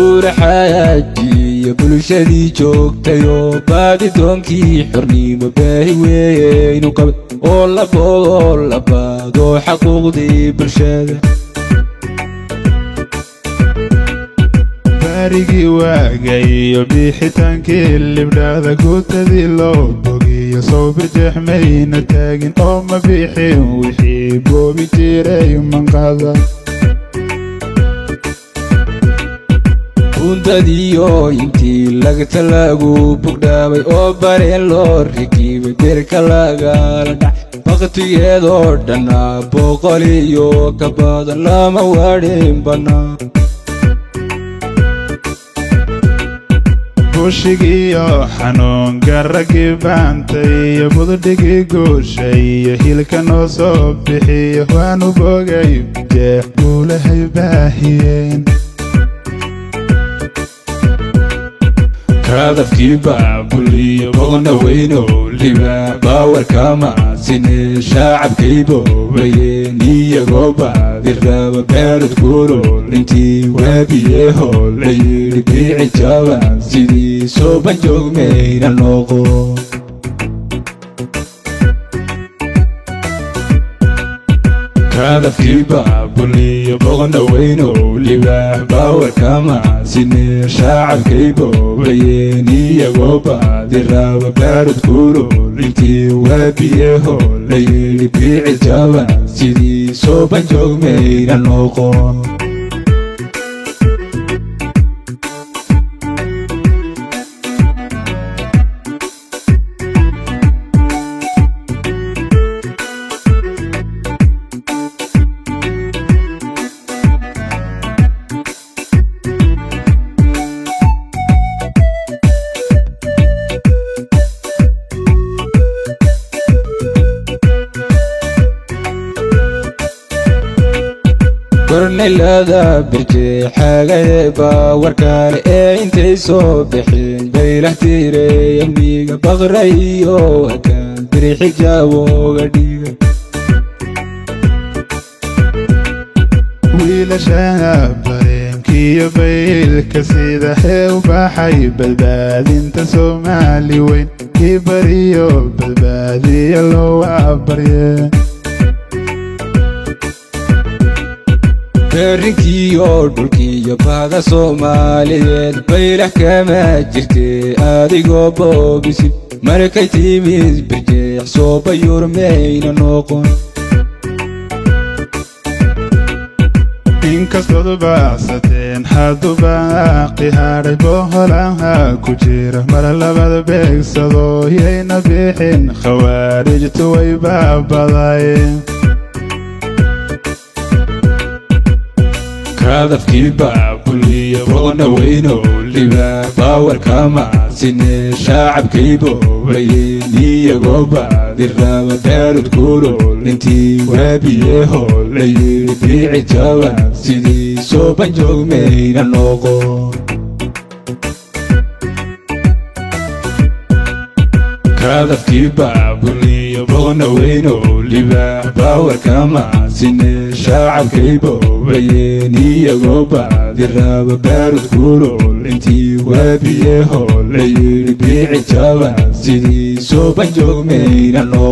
buura xaaji bulshadii joogtayo baadi doonkii xornimo baahi weeyaynu qabay oo la baado xaquuqdii bulshada baarigii waagayo bixitaankii libdhaada guutadii loo bogiyo soo birjeexmayna taagin oo ma bixin wixii boobi jiray manqada kuntadiyo intii lagta lagu bugdhaabay oo bareen loo rakibay beerka lagala dhac waqtigeedoo dhanna boqol iyo ka badan lama waadhin bannaa bushigiyo xanuunka raggii baantay iyo bududhigii guusha iyo hilka noo soo bixiyo waanu bogay jeex guulahay baahiyeen hadafkii baabuliyo boqna weynow libaa baawarkama sine shacabkay boobayeen iyagoo baadi raba beerad kulul intii waabiyeho la yidhi biici jaban sidii soo banjoogmayna noqo hadafkii baabuliyo boqna weynow libaa baawarkama sine shacabkay boobayeen iyagoo baadi raba beerad kulul intii waabiyeho la yidhi biici jaban sidii soo banjoogmayna noqo kornelada birjee xaagaye baawarkaale ee intay soo bixin baylah tiray amniga baqra iyo hakaan biri xijaabooga dhiga wiilashaha bareenkiyo baylka sida xee u baxay badbaadinta Soomaali weyn kii bariyo badbaadiya loo abarye beerinkiyo dhulkiyo baada Soomaaliyeed baylah kama jirtay adigoo boobisib markay timid birjeex soo bayurmayna noqon inkastood baasateen hadduu baaqi hadhay boholaha ku jira mar labada beegsado yayna bixin khawaarijtu way baabadayeen hadafkii baabuliyo boqna weynow libaa baawarkama sine shacabkay boobayeen iyagoo baadi raba beerad kulul intii waabiyeho la yidhi biici jaban sidii soo banjoogmayna noqo hadafkii baabuliyo boqna weynow libaa baawarkama sine shacabkay boobayeen iyagoo baadi raba beerad kulul intii waabiyeho la yidhi biici jaban sidii soo banjoogmayna noqo